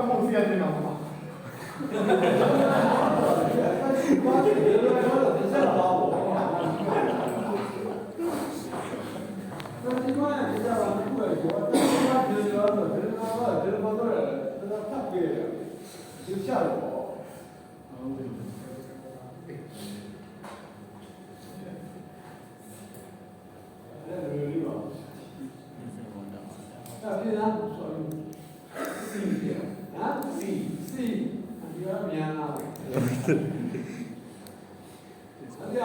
梦是要这样吗？Hãy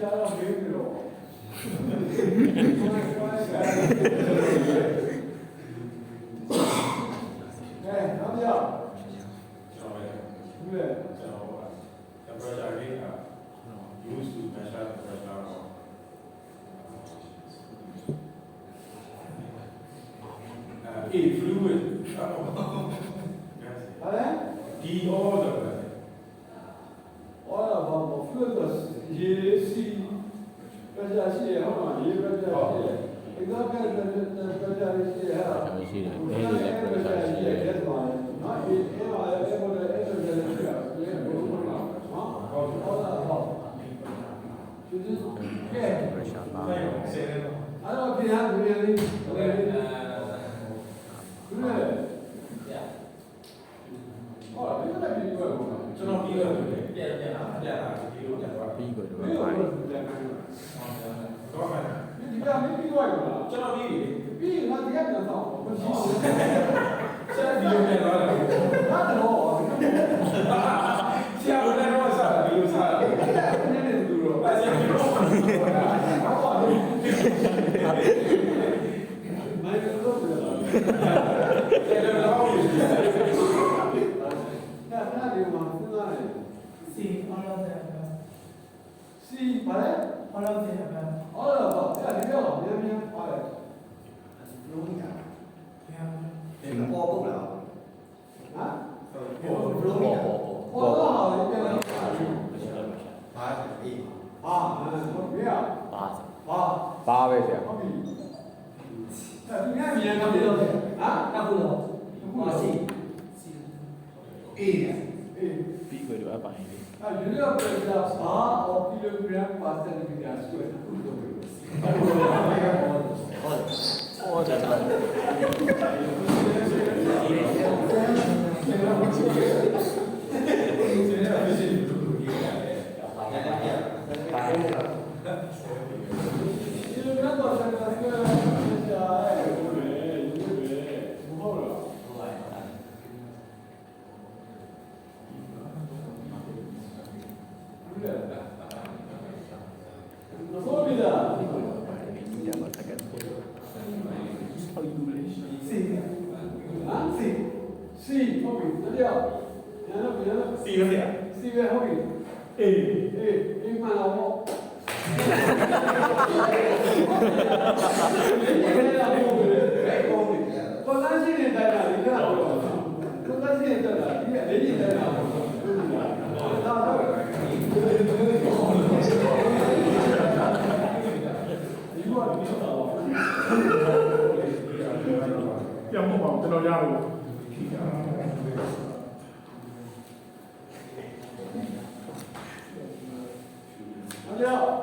subscribe cho kênh Ghiền Mì Gõ để không bỏ lỡ မဟုတ်ပါဘူးကျွန်တော်ရလို့အကြောင်း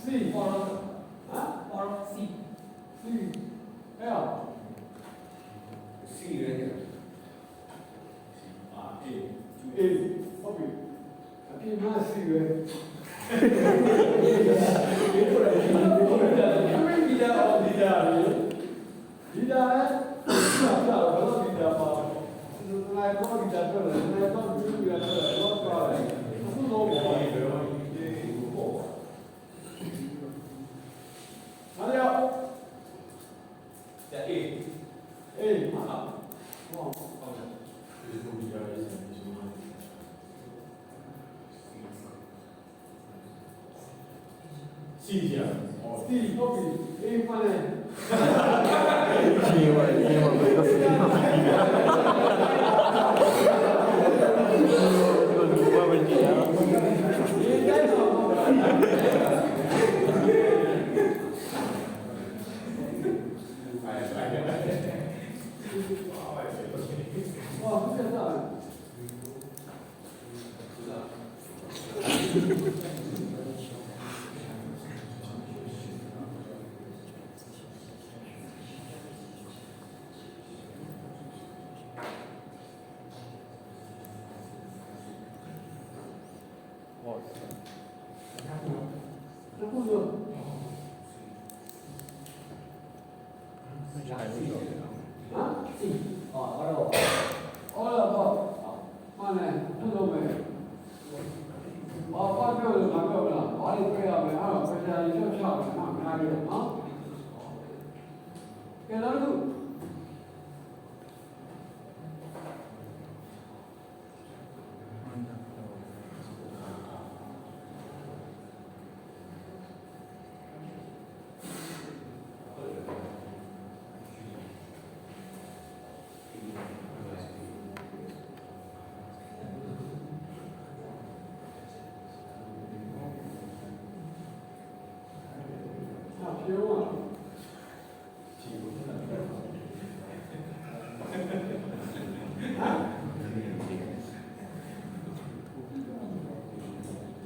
C or C L C right A okay အပြင်မှာ C ပဲC 呀，C ဟုတ်ပြီအေးမှန်တယ်ဒီဝိုင်းဒီမှာပဲစီဒီမှာပဲဒီရဒီတိုင်းတော့ဝါဟုတ်ကဲ့ပါ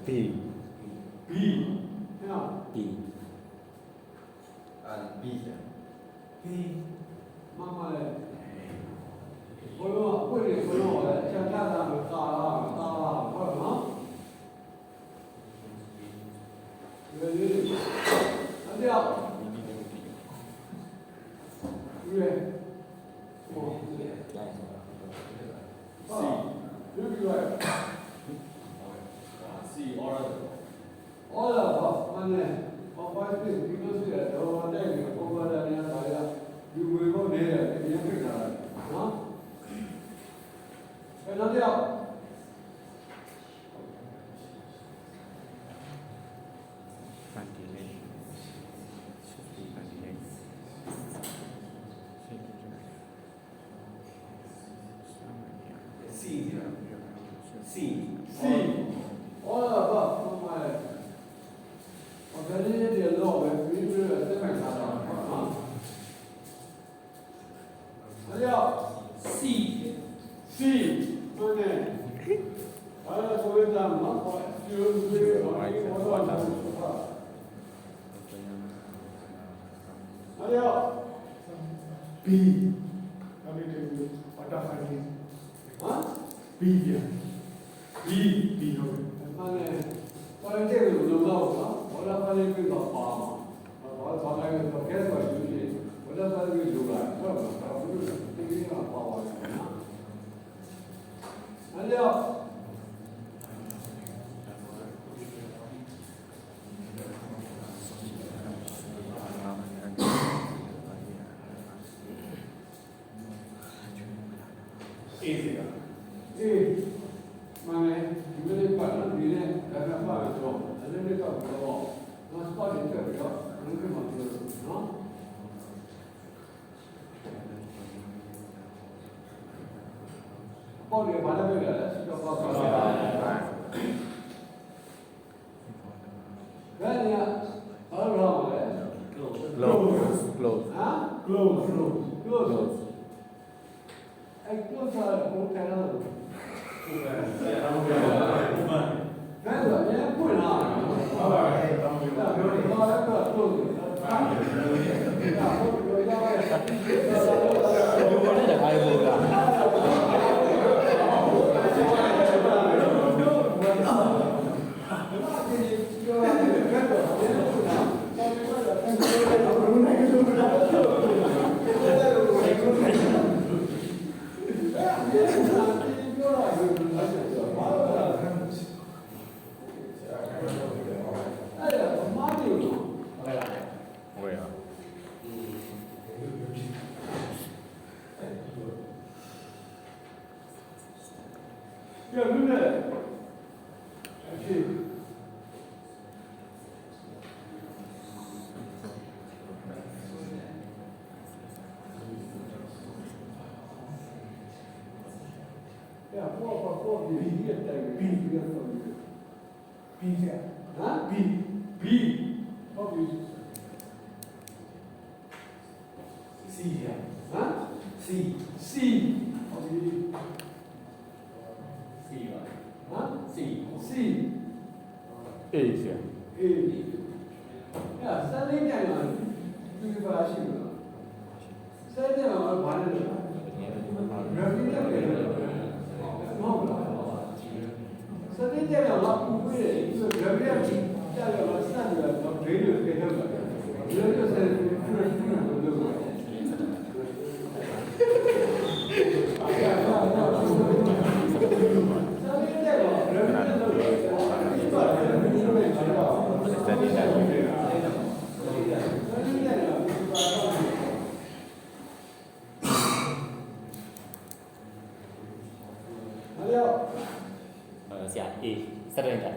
B B yeah B and B B 妈妈嘞ဘလို့ကိုယ်လေးဘလို့လဲအချမ်းသာတာကိုသာလာဟုတ်နော်ဒီလိုအပြောက်ဒီလေဟိုဒီလေစီဒီလိုC order of money of five things because we are over there over there you will go there you will get that no another C all above from my organic law when we do a different C money I go with them not for you B what B here B ဟုတ်တယ်။မှန်တယ်။ဘာလဲတဲ့လို့လုံးတော့နော်။ဘာလဲပါလိမ့်ပြီးတော့ပါမှာ။ဘာလဲတော့ကဲဆိုယူနေ။ဘာလဲပါလိမ့်ပြီးလို့လာ။ဟုတ်ပါဘူး။ဒီကိစ္စကပါပါတယ်နော်။အဲ့တော့အေးစီကအေးမှန်တယ်ဒီလိုလေးပတ်လို့ဒီနဲ့ဒါကပတ်တော့အဲ့လိုလေးတော့တော့စပတ်နေတယ်တော့ဘယ်လိုမှမလုပ်ဘူးနော်ပေါ်နေဘာလဲပဲလဲစတော့ပေါ့ပါဘယ်နေရအော်တော့ close အဲ့ close ကဘုံခံရတော့ဘယ်လိုလဲပွင့်လာဟုတ်ပါဘူးတောင်းပြီးတော့ပြောတယ်ဘာလဲတော့ close ဟာဟုတ်ပြီတော့ရပါတယ်Ja, Lüne. Okay. Ja, vor, wie hier dein B wieder von mir. B, ja. Ha? B. Hobby. C, ja. Ha? C. Hobby. Hả? C. A ဆရာ A. Ya, sen ne diyorsun? Büyük bir aşık mı? Sen ne diyorsun? Bana ne diyorsun? Grafiği ne yapıyorsun? Ne oldu? Sen ne diyorsun? Bak bu böyle. Grafiği yapayım. Gel ya, bak sen de. Bak veriyor, veriyor. Veriyor sen.ဆရာ A စရင်းတယ်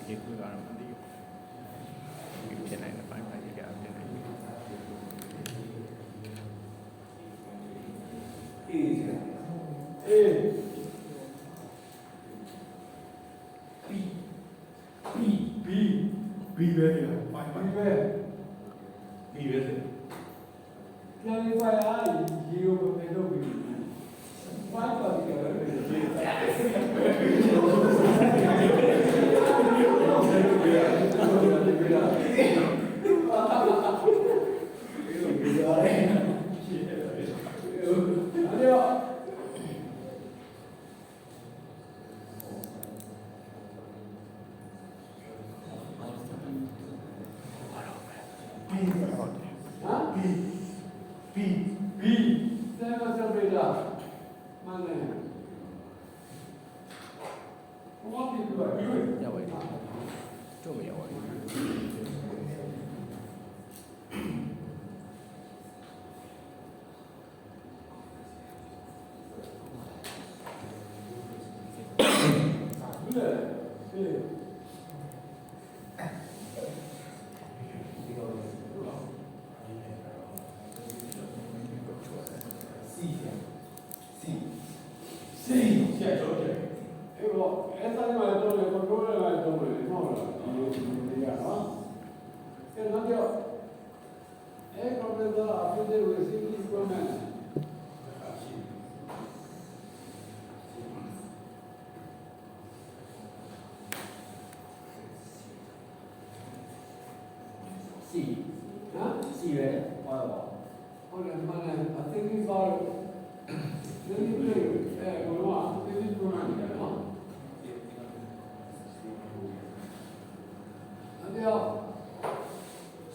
ဒီကူကတော့မသိဘူးဖြစ်နိုင်တဲ့ပိုင်းပိုင်းကြီးကဖြစ်နိုင်တယ် B ပဲလေပိုင်းပိုင်းပဲ B ပဲလေပြန်ပြီးပါရရေကိုပဲလုပ်ပြီးပိုင်းပါပြီးတော့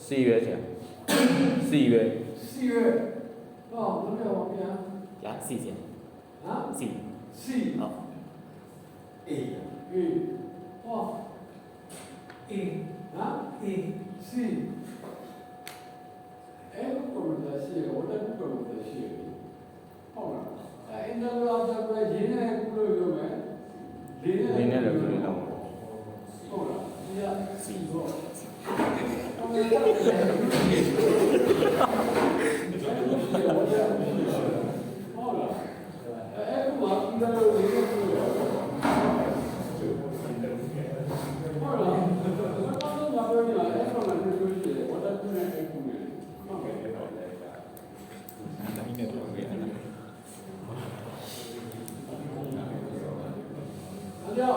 4月前4月4月哦那边我边呀，4先，啊4， 4好， 哇啊4哎不够的4我的不够的4好了哎那个要不然今年不够有没ဒီနေ့လည်းပြည့်တော့ 好了你要4个好了哎不嘛应该有一个好了我刚刚把这个哎放在这里我在这边哎后面放给你 တိုင်းနဲ့ပြောခဲ့ရတယ် 大家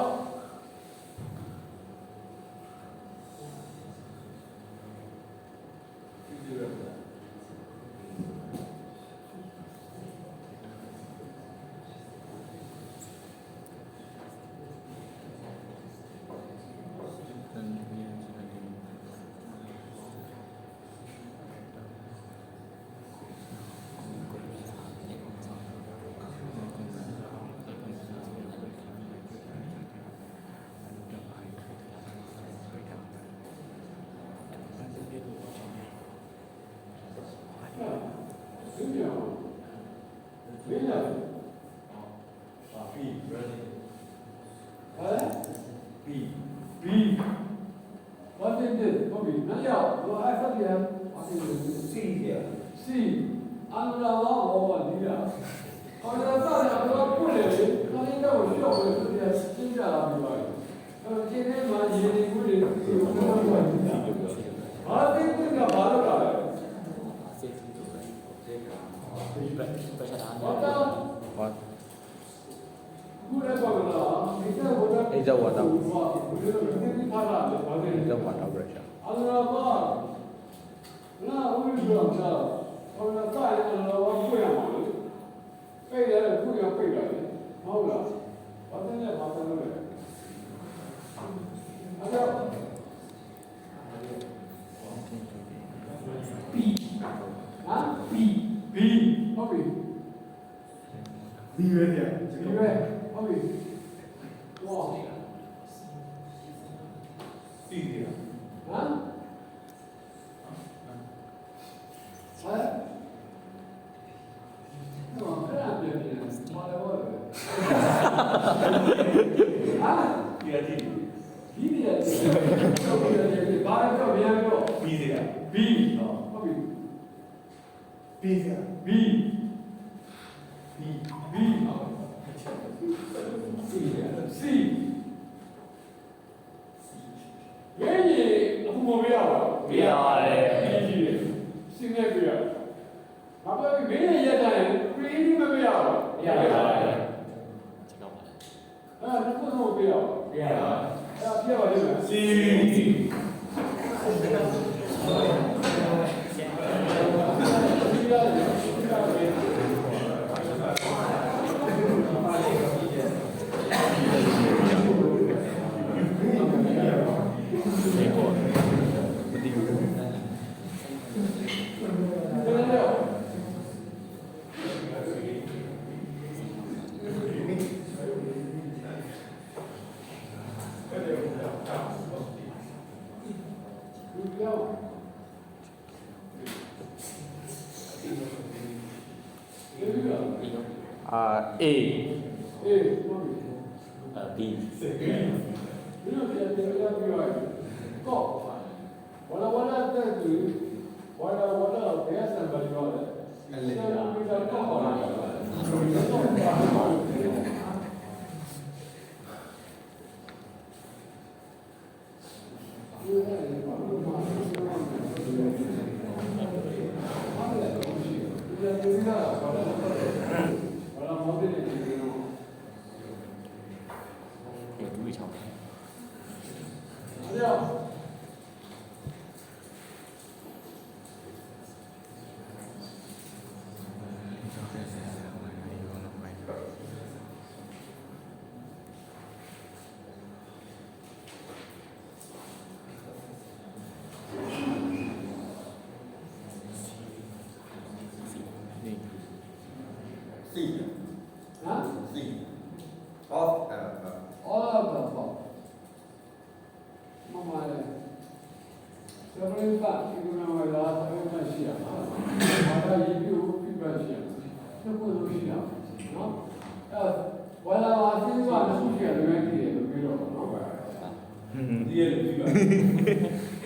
A B 你要别别要不要？高，我这个，我别三个要的，现在比较高好了。有注意场。C 啊 C off 好，妈妈的，这不是饭，这个人为了这个关系啊，把他一丢一关系，这不能行啊，为了把这个数学里面给都给了，D 也这个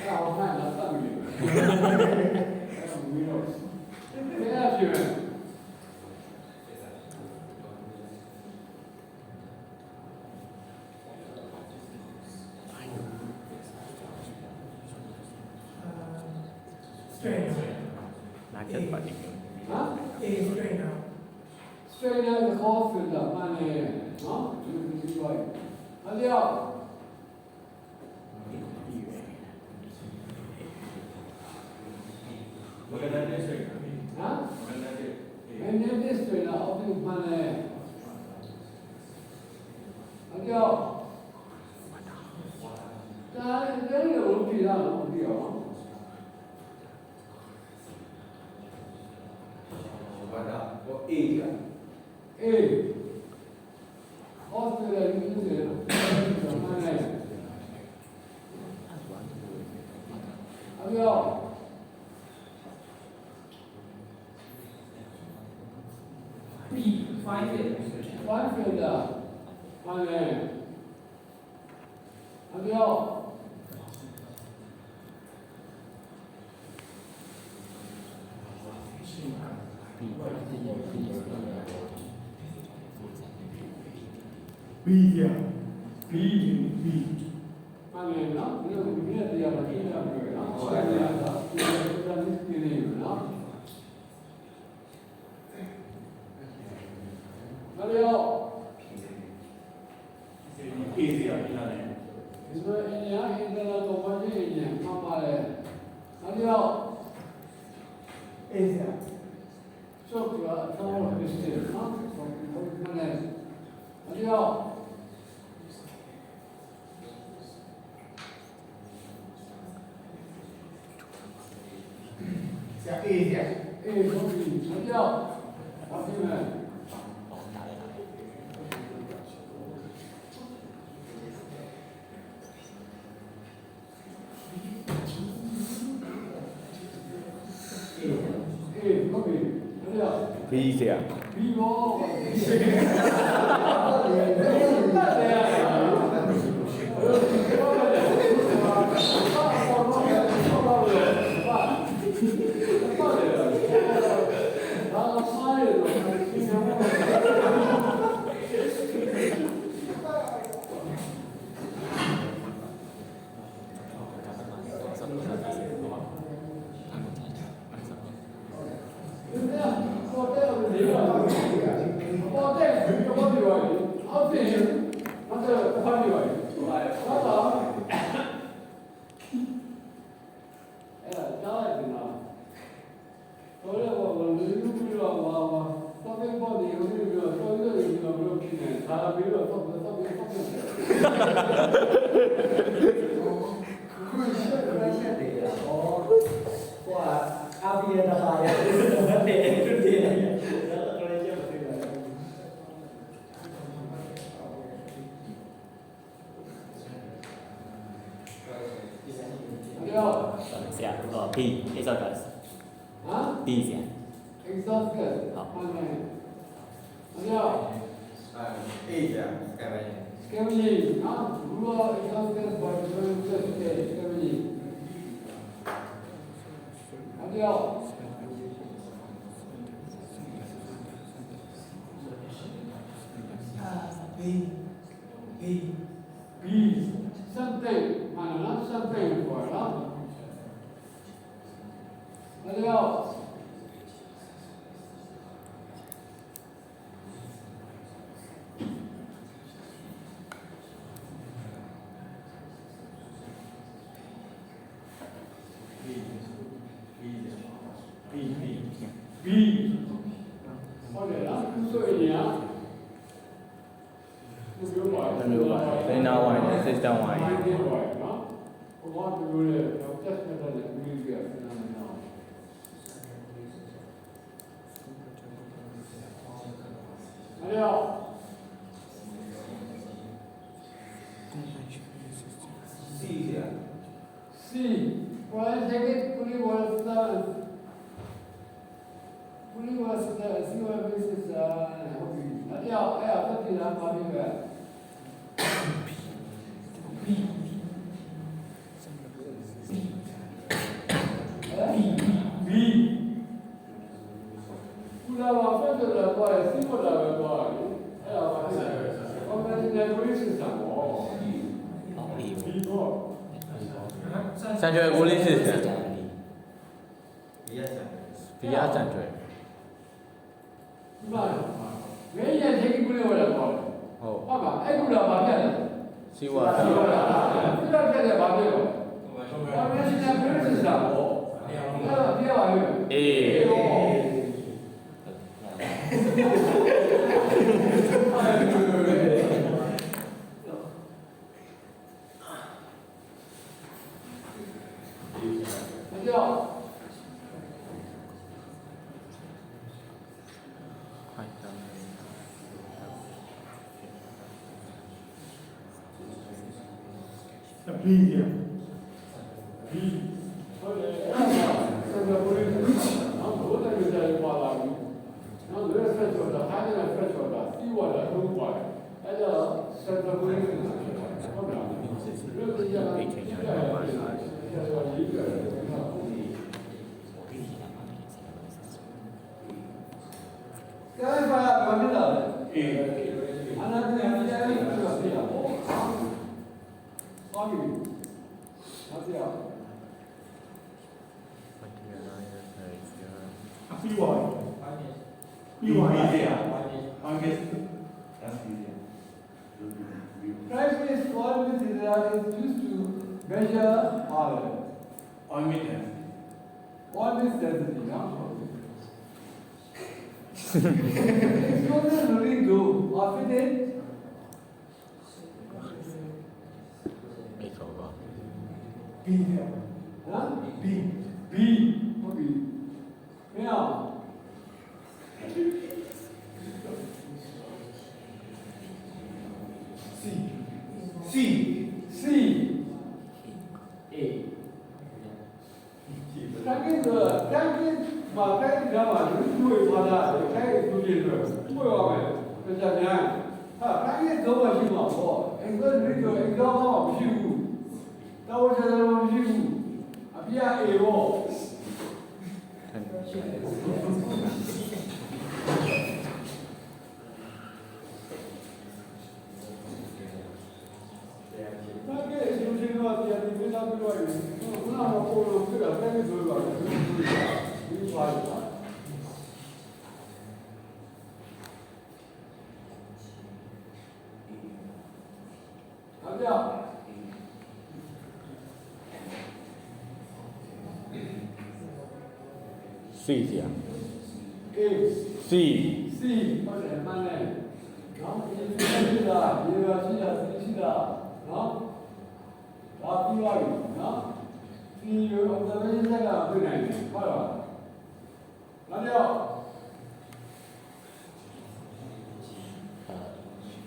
哎，我看了3个月，没了，这样学。拿ချက်ပါနေတယ် 啊 A straight now. 虽然考试的慢呢，就是这个，阿廖，我跟他这水啊，我跟他这明年这岁了，奥运慢呢，阿廖，咱这有问题啊，问题啊，我 A 呀哎，考试的你是慢呢，阿廖。B 5 feet. 完全的，慢呢，阿廖。B 呀，B 慢点喏，你这这样的这样的喏，这样的，这样的给你喏。阿廖， A 呀，你看嘞。你说一年一个人多关键一年，妈妈嘞，阿廖， A 呀，这个生活的事喏，我看嘞，阿廖。加 A 呀，哎，兄弟，阿廖，老弟们。哎，兄弟，阿廖。 B ဆရာ ပြီးတော့ဆရာB exercise B ဆရာ exhausted ဟုတ် ဟုတ်တယ်အကြော A ဆရာ scan လိုက် scan Kevin, now, who are examples by the Kevin? Adios. B. Something, not something for it, Adios. B. What is that? So, yeah. Then now one, system one. What to do there? Just better than we get now. Adios. C. Well, I take it, put it was the. Put it was the. See what this is. Adios. I have to be that money back. B. Una va fatto la poi si può dare poi. Allora, come ti devo siamo. B go. 三角五零是谁？比亚战队。 Ma, me ya che che volevo la poi. ဟုတ် Papà, ecco la papia. စီဝါ Sì, ora. Cosa che va bene? Ma me si sta per siamo. Allora, via va io. အေး Andiamo. ဖိုက်တာ The B here. B. Sembra pure no, dove devi stare qua là? No, dove aspetto da fare la aspetto da si guarda non vuoi. E allora sembra pure vabbè. Io ti dico che hai fatto a metà? Andate a vedere cosa sia. Oggi. Andiamo. ဖိုက်တာလာရတဲ့ B1. B1 B1. August. That's easy. Price is always is used to measure R. Admittance. Always density, no? It's not a really do. After that, အေးဆိုပါ B here. huh? B. B. Okay. Yeah. C. C. C. A. Tankin, mà cái đó mà những người mà là cái điều gì rồi, người vào này, bây giờ nha, cái đó mà chịu mà có, anh có những điều anh đó mà chịu, đâu có thể mà chịu, à bây giờ eo, 那个就是那个电子那个东西，那么过了这个那个多少，你发一发。大家。 C စီอ่ะ A C C ဟုတ်တယ်မှန်တယ်နော်ဒီရှိတာဒီရရှိတာဒီရှိတာနော်ဒါပြီးသွားပြီနော်ဒီရော observation ကပြနိုင်တယ်ဟုတ်လားနောက်တော့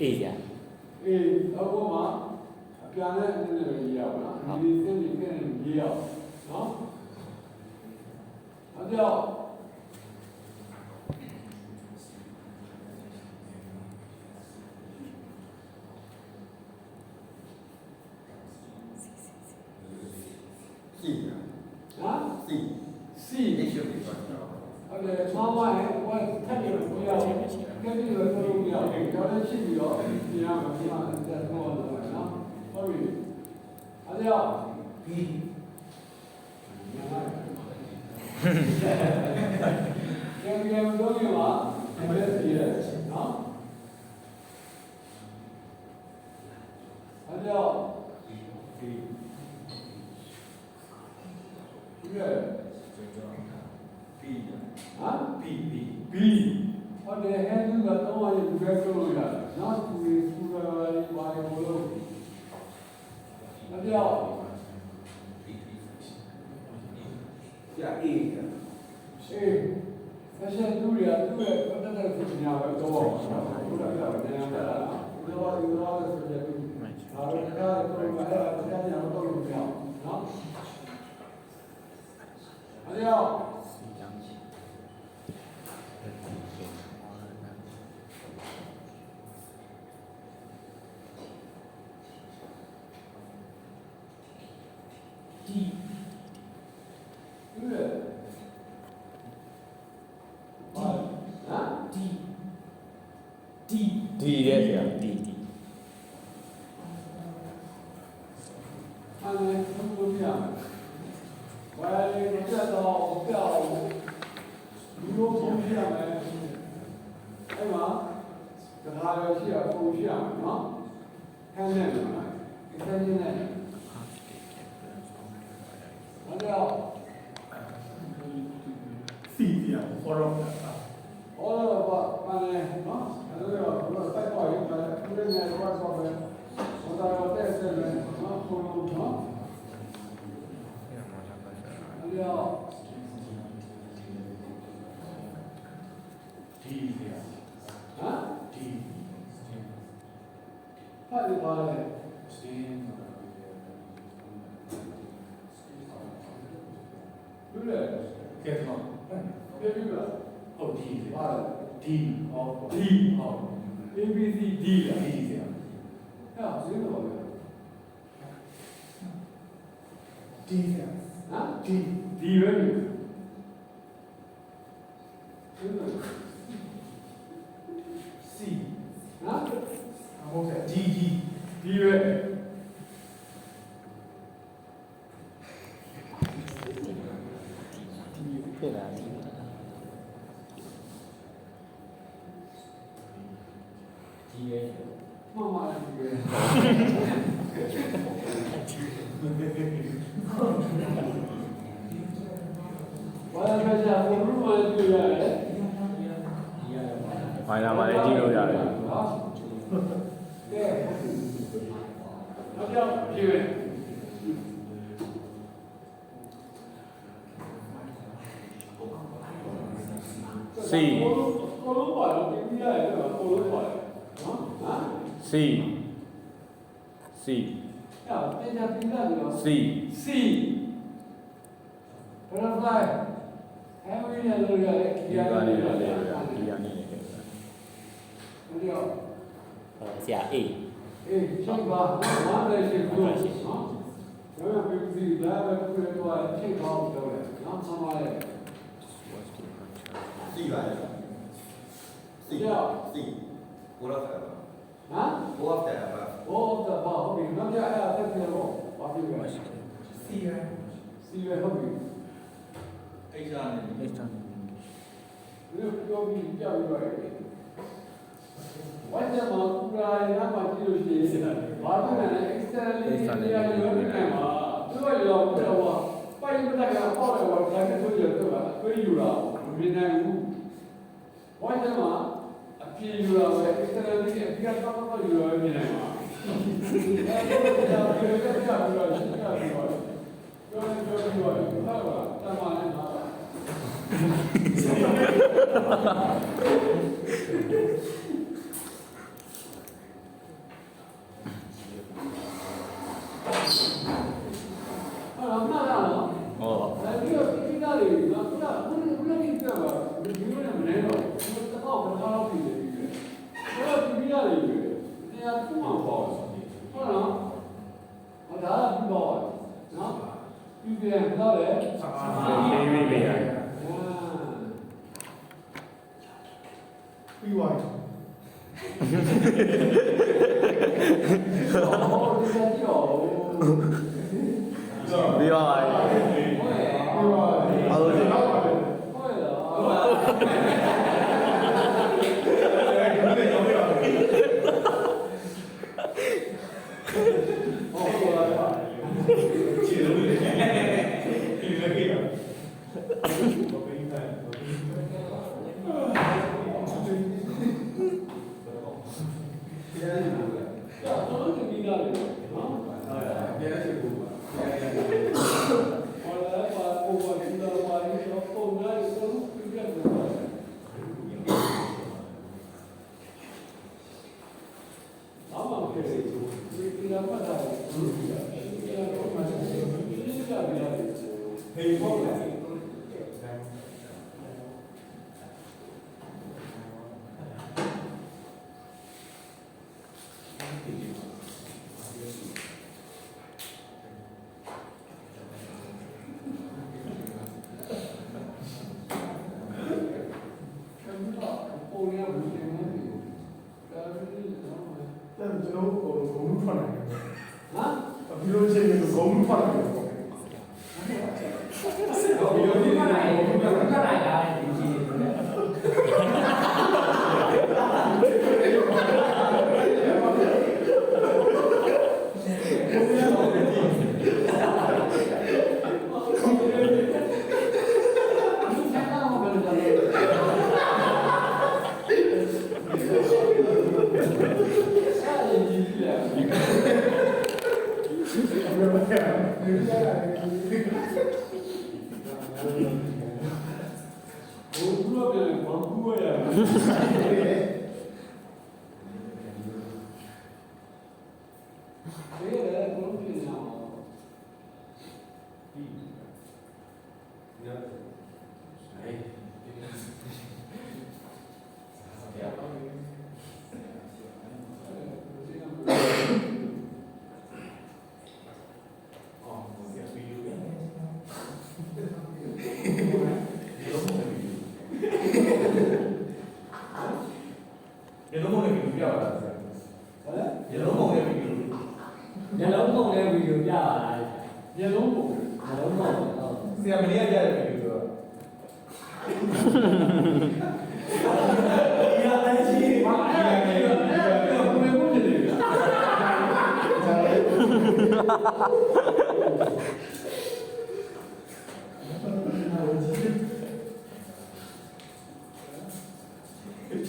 A ရ A တော့မှာအပြန်နဲ့နည်းနည်းရေးရအောင်နော်ဒီစင်းဒီပြန်ရေးရအောင်နော်နောက်တော့ B C ဟုတ်တယ်ဆောင်းဝိုင်းဟိုထက်ပြီးတော့ပြောင်းခဲ့ပြီးတော့ပြောလို့ပြောင်းတယ်ကျောင်းနဲ့ရှိပြီးတော့ပြင်ရမှာပြင်ရတဲ့တော့နော်ဟုတ်ပြီအဲ့ဒါ B ပြန်တော့ဒီမှာအမေစီရဲနော်အဲ့တော့ဒီရဲ ဟာ B ဟုတ်တယ်ဟဲ့သူကတော့ရဘူးပဲဆိုလို့ရတယ်နော်သူစူရာလေးပါရလို့အဲ့တော့အေးအရှင်သူရသူ့ရဲ့ပတ်သက်တဲ့ပညာပဲတော့ဘုရားပြောတယ်ဉာဏ်ပါလားဘုရားယူရတဲ့ဆိုတဲ့ဒါပဲကားပြောမှာအဲ့ဒါတရားညာတော့လို့ပြောနော်အဲ့တော့ D 对不对？啊？D ဒီရဲ့ဆရာ D D 他们怎么样？我见到表，如果不一样呢？哎妈，跟他要写不一样啊？看见没？看见没？那叫。 C ပြဟောတော့ ဟောတော့ဘာလဲနော်အဲ့ဒါတော့တိုက်ပေါ်ရင်လည်းသူတွေနဲ့ဘာဆိုပဲဟောတော့တဲ့ဆက်တယ်နော်ဘုံလုံးနော်အဲ့ဒါ D ဗျာ ဟမ် D ဟာဒီပါလေ စင်း သူလေ ကဲတော့ ပြေပြီလား ဟုတ် D ဗျာ ပါလေ D ဟော D ဟုတ် ABC D လား D ဗျာ ဟာဇင်းတော့လေ D ပြ ဟမ် D D ပဲဇင်းတော့ C ဟမ် ဟုတ်တယ် D D D ပဲ ဖြစ်လာဒီ မှန်ပါတယ်ဒီပဲဘာလဲမကြဘူးဘုရားကြည့်ရတယ် မိုင်းလာမှာလည်းကြည့်လို့ရတယ် ကဲနောက်ကြောက်ကြည့်မယ် C ကိုလုံးပါတော့ဒီပြရတယ်ကွာကိုလုံးပါတယ်နော်ဟမ် C C အဲ့ဒါတင်ကြတင်ကြတယ်နော် C C butterfly ဟဲ့ဝိညာဉ်လို့ရတယ် ဒီ ဒီရ က တ နေ့ ယ် လည်း လေ ဒီကနေလည်း ဒီတော့ ဆရာ A အေးချိန်ပါဘာလဲရှိဘူးနော်ဒါပေမဲ့ဒီလာပဲပြည့်တော့ချိန်ပါတော့တယ်နော်ဆမ်းပါလေ C ပါလေ C C ကိုတော့ဆက်ပါ ဟမ် ကိုတော့ဆက်ပါ ဘောတော့ဘာဟုတ်ပြီနောက်ကြအဲ့ဒါတက်တယ်တော့ဘာဖြစ်လဲ C ရ စီရဟုတ်ပြီ အိတ်စားနေ extra ဒီပြောပြီးကြောက်ရွယ်ဝိုင်းတယ်မှာပူရာရမ်းမှကြည့်လို့ရှိရင်ဘာလို့လဲ externally တရားရွယ်နေမှာသူကရောတော့ပိုင်မတက်ကပေါ့တယ်ဘာလဲဆိုရတော့အတွေ့ယူတာမင်းနိုင်ဘူးဝိုင်းတယ်မှာအပြေယူတာပဲ externally အပြတ်တော့ယူရမင်းနိုင်မှာအဲ့ဒါကိုပြောပြပြပြီးတော့ရှင်းပြပြီးတော့ပြောပြီးတော့ဟုတ်ပါတမန်နဲ့မှာ အဲ့တော့မှတ်ရအောင် ဟော ဒါပြီးတော့ဒီကလေးကဘုရားဘုရားကြီးပြောတာဒီလိုနဲ့မနေတော့ဒီတော့ဘာသာလို့ပြည်တယ်ဒီတော့ဒီကလေးတွေတရားသူ့မှာပေါ့ဟုတ်လားဟောဒါကပြီးတော့နော်ဒီ ပြန်တော့လေ လေးလေးလေးရ ပြီးသွားပြီ ဟောဒီကကြော ပြီးပါပါ ဟုတ်ရဲ့ ပြီးသွားပြီ အားလုံးဒီ ဟုတ်ပါပြီ ဟုတ်ရဲ့ အဲ့ဒါလည်းရောက်ပြီ ဟုတ်ပါ ခြေလုံးလေးဒီလိုပြေးတာဘာပဲအဲ့ ကြောတော့ဒီကလည်းနော် ပြန်ချေဖို့ပါ ဟောလာပါပုံပေါ်ဒီတော့ပါဒီတော့ပုံလာတော့ပြပြတော့ဘာမှမဖြစ်ဘူးဒီကမှတ်တာဒီကတော့မှတ်တယ်ဒီကလည်းဟေးပေါ့လေ ပုံရဘူးတင်နေပြီဒါပြီးတော့ အဲ့ကျွန်တော်ဟိုဂုံထွက်နိုင်တယ် ဟမ် ဒီလိုချိန်ကဂုံထွက်နိုင်တယ် တော့ဒီလိုဒီနိုင်ဒီလိုနိုင်တာဒီကြီးတယ်ဘုရားပြန်ဘာဘူးရဒီလေဘုရားပြန်အောင် ဒီညအဲ့အော်ဒီဗီဒီယိုဒီလိုမျိုးလည်းဗီဒီယိုပြပါလားဆရာ ဟဲ့ ဒီလိုမျိုးလည်းဗီဒီယို ညလုံးပုံတဲ့ဗီဒီယိုပြပါလား ညလုံးပုံ ညလုံးပုံဟုတ် ဆရာမနေ့ကပြတဲ့ဗီဒီယိုဆိုတော့ဒီအတိုင်းရှိ ဘာအဲ့ဒါဘယ်လိုနေလဲ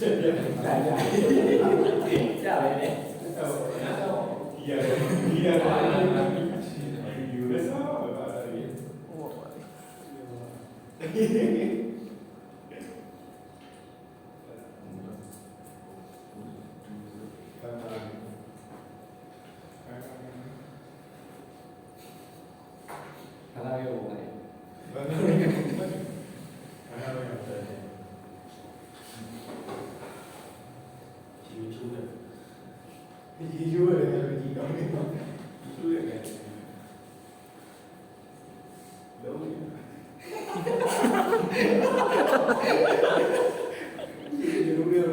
ကြကြကြပဲလေ ဒီရပါဗီဒီယိုလည်းစားပါပါလေ ခလာရုပ်ဝင် ဘာလို့လဲဘာလို့လဲဒီချိုးတယ် ဒီရိုးရတယ်ဒီကောင်းနေပါ ဒီချိုးရတယ်လုံးဝ ဒီလိုမျိုး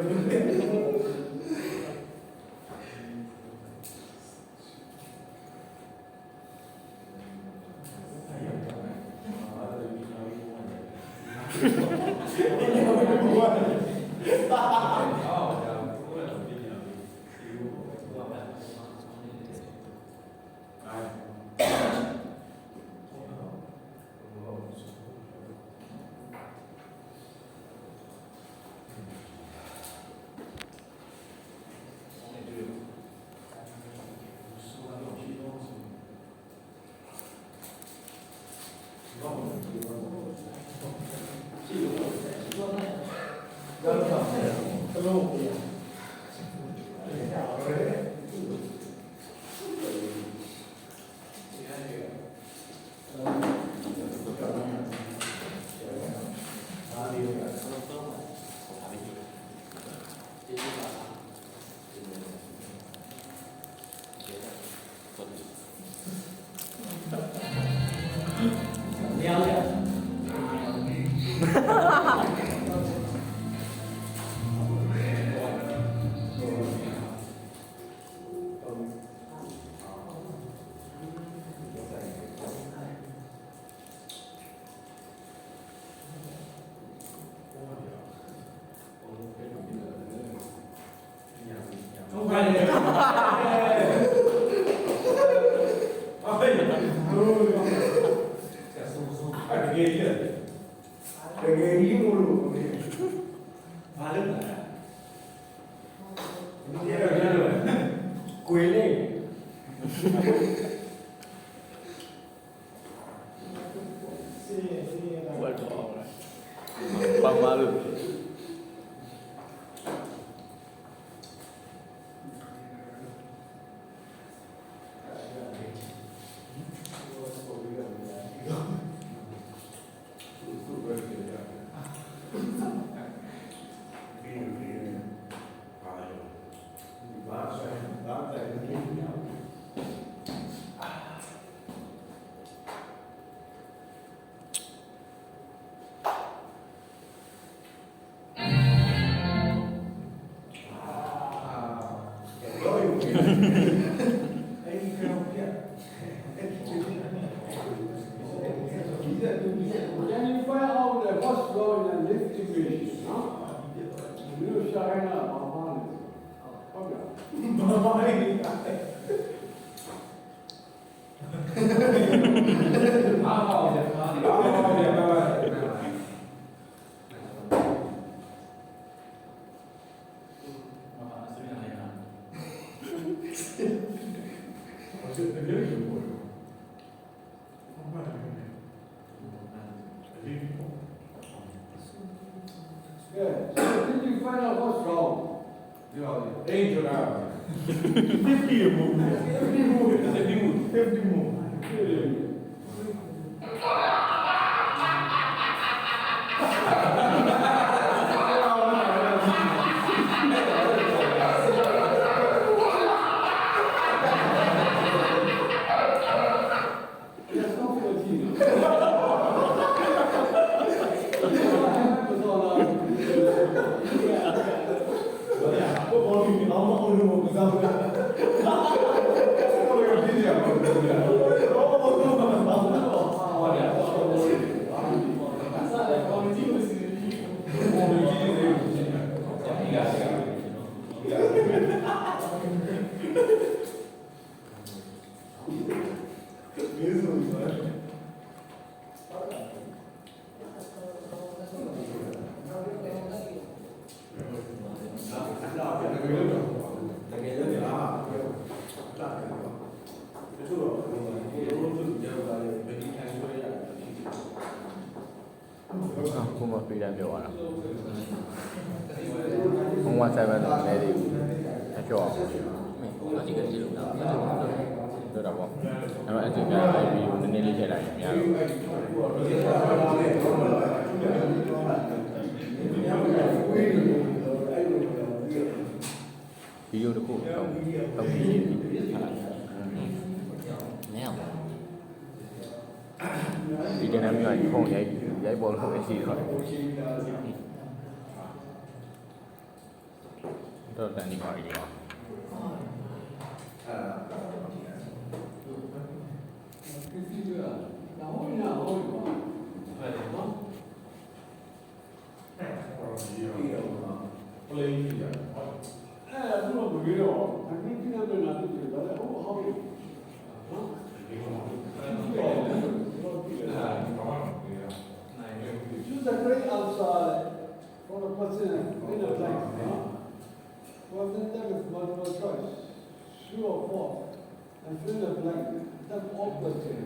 Thank you. ထုံးခိုင်းတယ်အေးဟုတ်ဆက်ဆုံးဆုံးအဲ့ဒီကြီးလေတကယ်ကြီးမို့လို့ဘာလဲဒီရရကိုယ်လေး ဝတ်တော့ပါမလို့ Can you find out what's wrong in this image? Huh? You shine up on it. Okay. Good. So did you find out what's wrong? Ain't you now? 50 move. 50 move. There's no 14. Cũng mà phi đang điều à? Hôm qua sai bên này thì anh cho nó chỉ cần chỉ lúc nào tôi đọc không? Em nói chuyện cái video nên đi chơi lại nhà video được không? Không gì nghe không đi trên em như này không giấy bò không cái gì rồi tôi đang đi gọi gì Choose a gray outside for the person in the blank. Well, then there is multiple choice. True or false. And fill the blank. That's all question.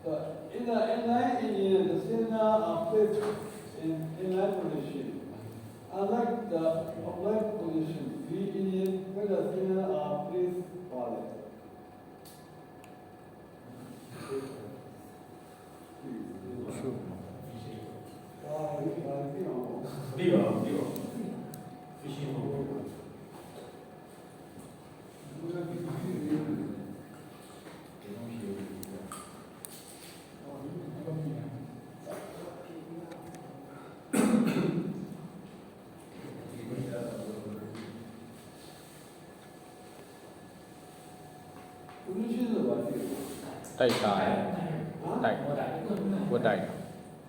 The inline Indian, the sinner are placed in inline position. Unlike the upright position, we Indian, where the sinner are placed forward. True. လူရှိဆိုပါသေးတယ် တိုက်စားတယ် ဟာ တိုက် ဟောတာ ဝတ်တိုက်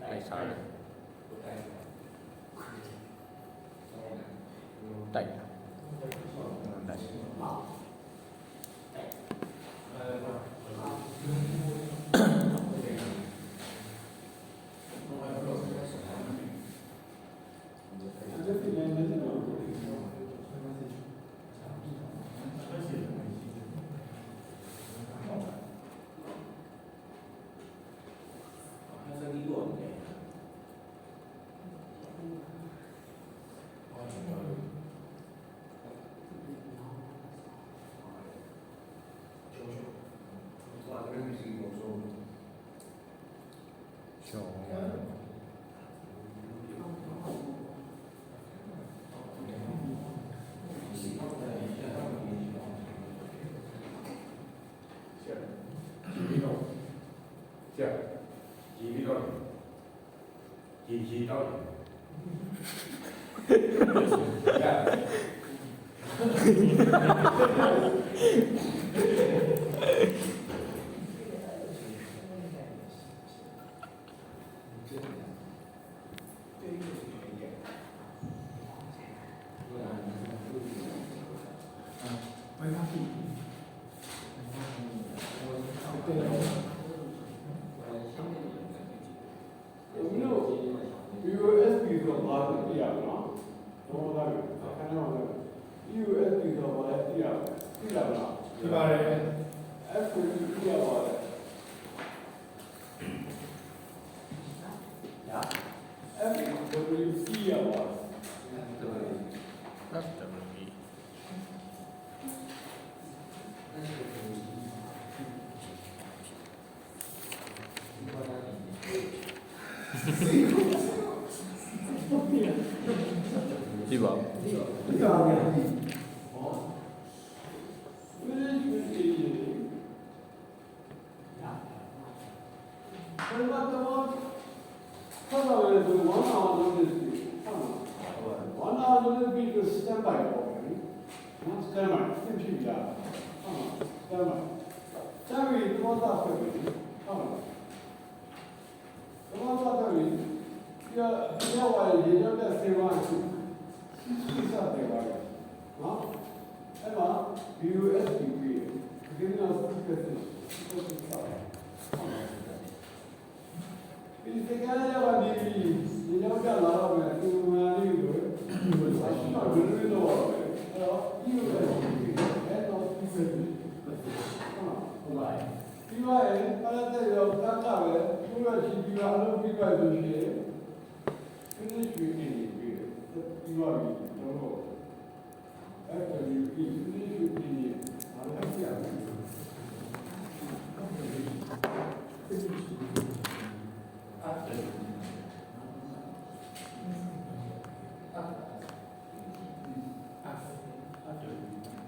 တိုက်စားတယ်တိုက်တိုက် အဲ့ဒီလည်းလည်းတော့ ရှောUSB ဆိုတော့ဘာလို့ပြရမလဲ။တော့ဒါကခဏမှလည်း USB ဆိုတော့ဘာလဲပြရမလဲ။ပြရမလား ဒီပါတယ် ။ F ကိုပြရပါလေ။ F ကိုပြရပါလေ အဲ့ဒါမျိုးကြီး ကြည့်ပါဦး ဒီကောင်က ဒီစကားရပါဒီဒီရောက်ကြလာတော့မယ်သူမှန်လေးကိုဘာရှိမှဘယ်လိုလုပ်ရလဲအဲ့တော့ဒီလိုပဲအဲ့တော့ဒီစက်ဟုတ်ပါဒီမှာအဲ့ဒါတဲ့ရောတတ်တာပဲသူရရှိပြီးတော့အလုပ်ပြီးပါလို့ရှိရင် finish with any ပြီးတော့တော့အဲ့ဒါဒီ finish with any အားလုံးပြရတယ်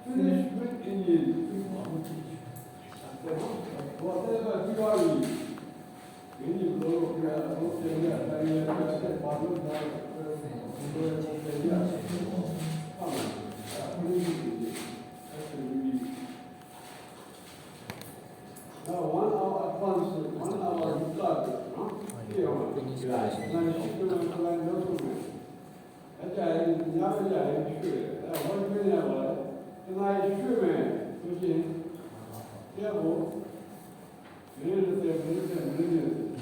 Finish with Indian. Whatever you are, when you go to Australia, now 1 hour advance, 1 hour start, no? Here,အဲ့ဒါညမကြရင်ရွှေ့တယ်အဲ့ဘာလို့လဲပါလဲဒီမှာရွှေ့မယ်ဆိုရင်ရဖို့ဒီလိုမျိုး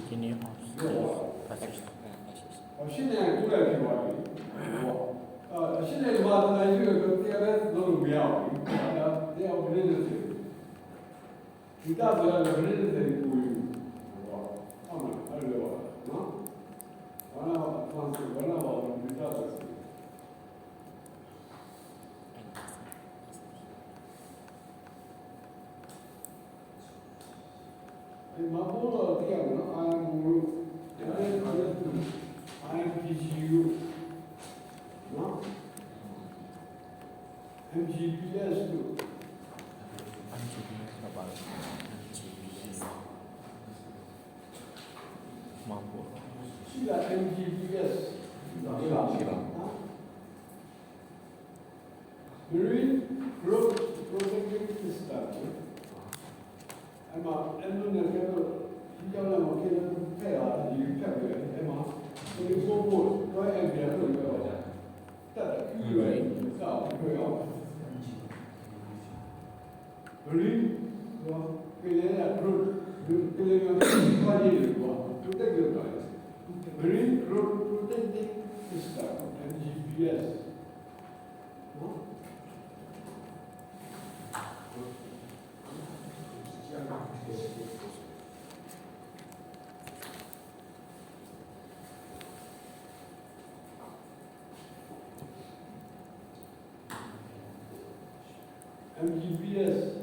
ဒီနေ့အောင်ပတ်စပ် အရှင်းနေကူလိုက်ပြီပါပြီအရှင်းနေမှာလည်းရွှေ့ကိုတရားပဲလုပ်လို့မရဘူးဒါတရားဘယ်လိုလဲဒီတော့ဘယ်လိုလဲကိုယူဟုတ်မှာအဲ့လိုပါနော်ဘာလို့ဖန်ဆဘာလို့ဒီတော့ဒီမှာပေါ်တော့တရားနော်အာမူIMPGU နော် MGPS တို့ MGPS ကပါလို့ MGPS မောင်ပေါ် ရှိတာ MGPS ဒီပါရှိပါ Marine Growth Protecting System အဲ့လိုနဲ့ကတော့ဒီကြောင့်လည်းမဖြစ်လို့ဖက်တာဒီဖက်ပဲအဲ့မှာဒီကိုပို့တော့အဲ့ဒီတော့ပြောတာတက်တယ်ပြီးရွယ်စောက်ပြောရအောင်ဘယ်လိုပြလဲရပရိုပြလဲရပါရည်ကွာတူတက်ကြတော့ Very protecting system and GPS. No? MGPS,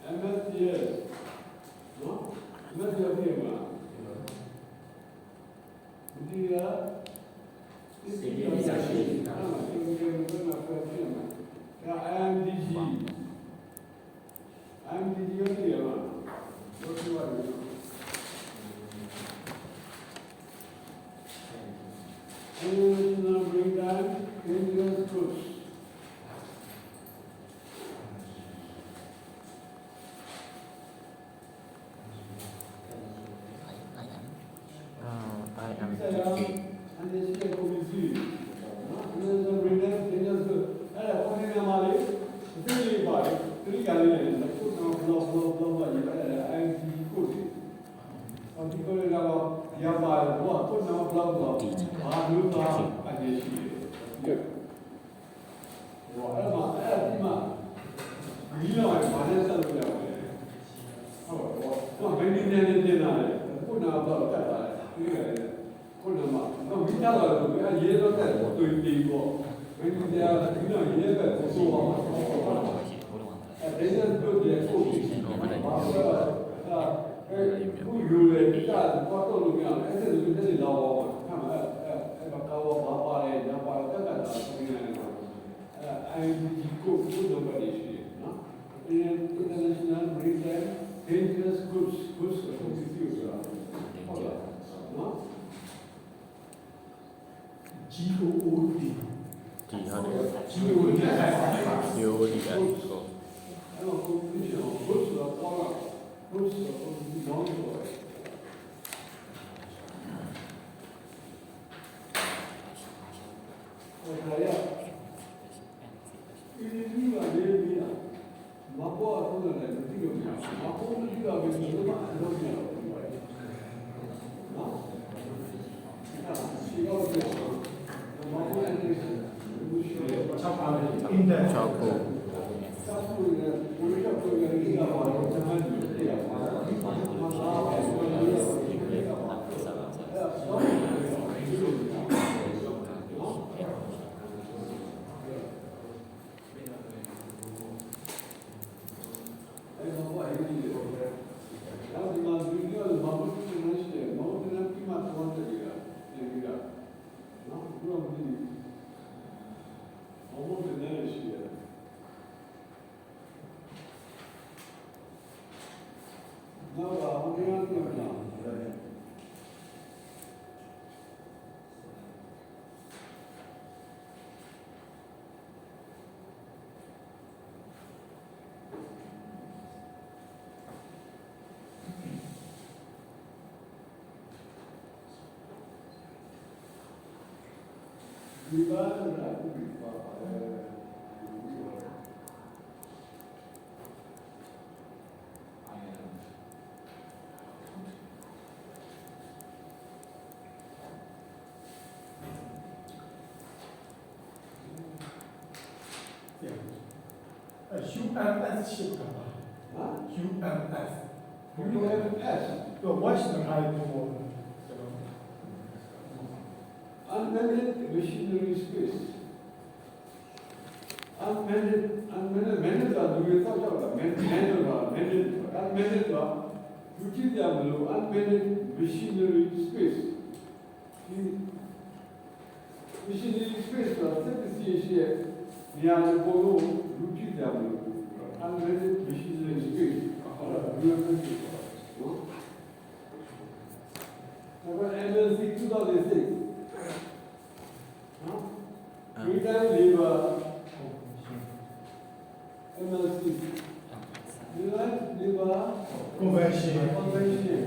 MSDS, no? MSDS, International Maritime Dangerous Goods, no? GOOD. Thì hơn đấy. GOOD. GOOD đấy. UMS ship company. Huh? UMS. UMS. So what's the height for? Unmanned machinery space. Unmanned are doing unmanned you keep them below unmanned machinery space. Machinery space was here. Near the polo, you keep them below unmanned machinery space. MLC 2006. Freedom Labor MLC. United labor convention convention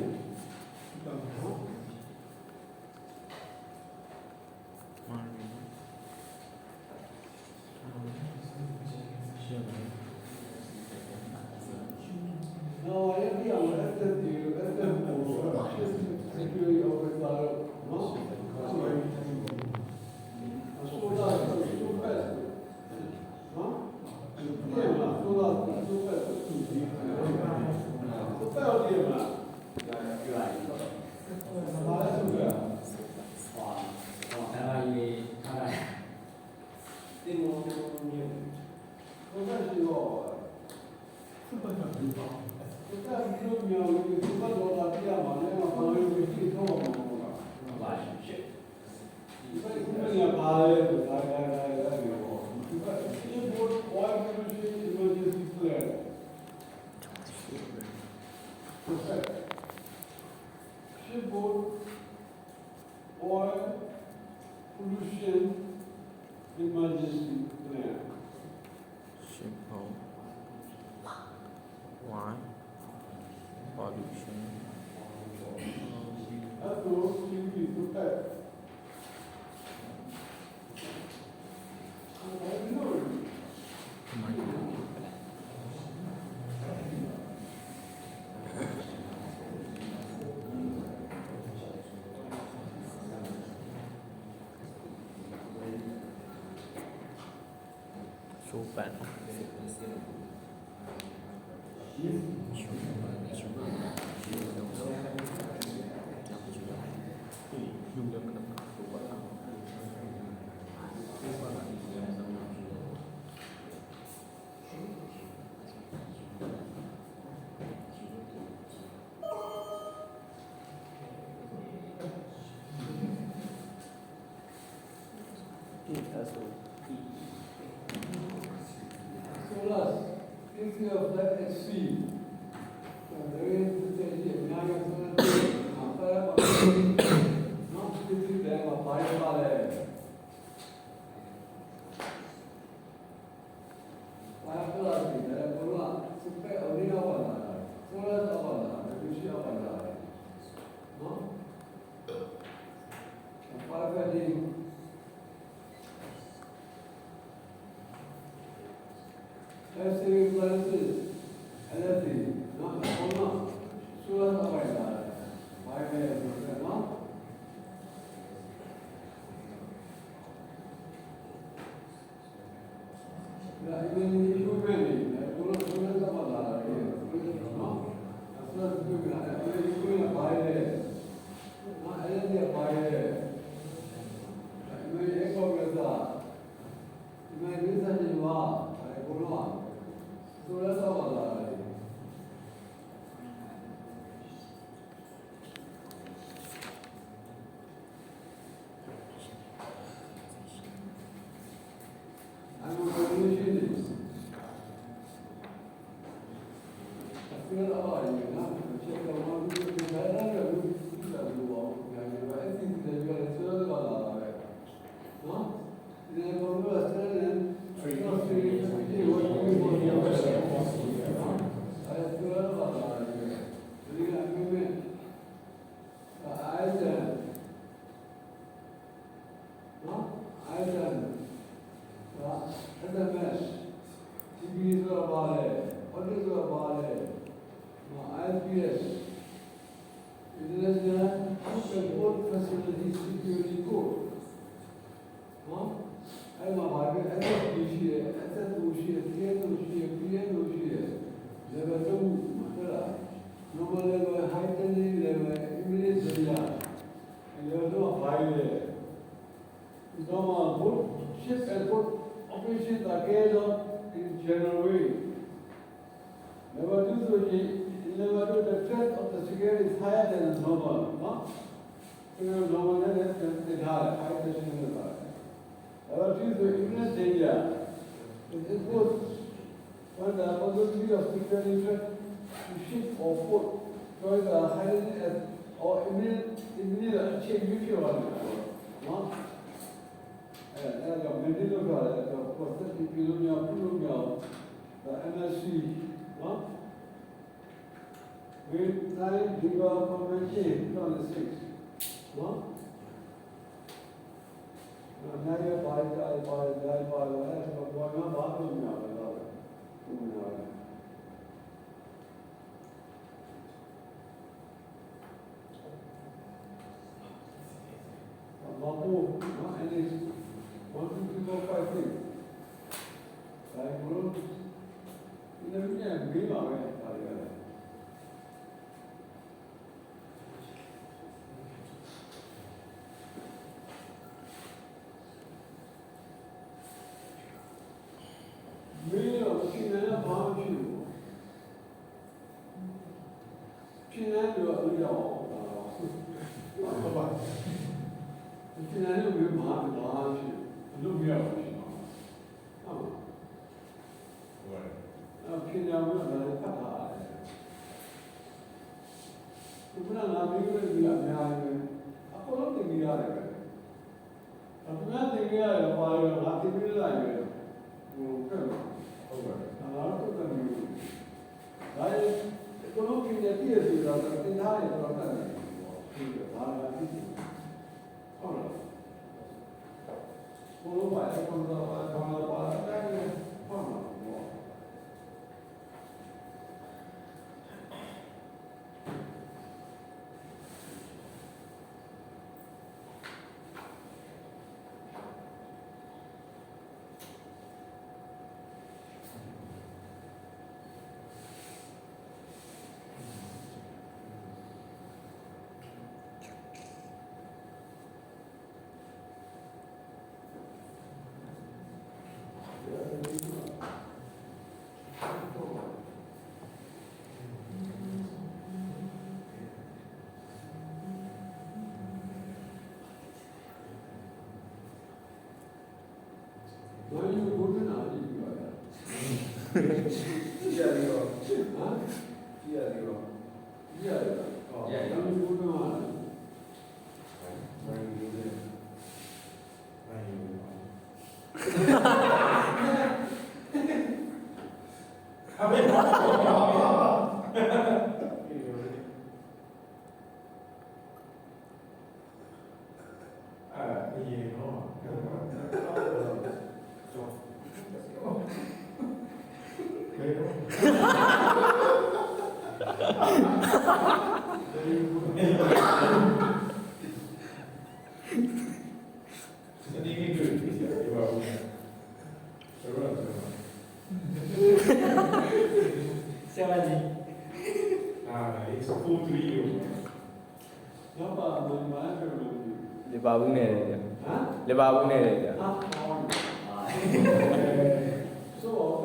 နော်အဲ့ဒီအောင်အဲ့ဒီအဲ့ဒါကိုsecurity officer နော်ဆိုတာsuperနော်ဒီမှာဆိုတာ super သူဒီsuper ဒီမှာဘာလဲဆိုတော့ အဲ့ဒါကြီးအဲ့ဒါ ဒီမောင်မျိုးဘယ်လိုရှိရောsuper ဘယ်လိုမျိုးဒီဘာလို့လာပြရမှာလဲမဘာလို့ဒီတော့မှာမဟုတ်လား ဘာရှိ ဒီဘက်ကလည်းပါလေဒါကလည်းဒီဘက်ဒီဘော why emergency plan perfect shipboard oil pollution emergency plan Simple. One. Pollution. အဲ့တော့ဒီဒီ perfect So bad. Solas, thinking of that at sea. There is the now not busy them or fire. Let's say classes, anything, not all, so that's why why may I not? Even if you many, I don't know about that. No, that's not good. I'm going to buy it. Not anything buy it. I may echo with that. You may listen to what I go on. So that's all about that. I'm a revolutionist. I feel about you, not check the one who is better than you want. I think that you are a third about that. No? Then I go to a certain Security Code. No? I'm a bargain, I don't appreciate it, I don't appreciate level 2, Matara. Normal level, heightened level, immediate level. And level 2 of high level. Normal, put ship and put operations again in general way. Level 2, the threat of the security is higher than normal, no? So normal level is higher, high tension level. Level 3 is the imminent danger. It goes when the possibility of security threat to ship or put join the highly or immediate change one. No? And the medical the prosthetic pneumonia, the MSC, no? with time developed convention 2006. What? Now you buy it, I buy it, but why not bother me out of it? Mapu, and it's 1, 2, 3, 4, 5 things. Like, well, you never can be my way. Real, she never found you. She never do it all. 现在又没有马上拿上去，都不要去啊！平常我拿来看他，你不能拿别个的拿的，不能定下来的。不能定下来的话，要拿定下来的，更拿都更有。来，不能定在第二次了，定他也不能干的，拿来定。好了，我买的放到那个放了我。我有不是哪里去了？记下这个，啊？记下这个，记下来了。哦，咱们不是嘛？လီဗာပူးနဲ့တယ်ဗျလီဗာပူးနဲ့တယ်ဗျ ဆိုတော့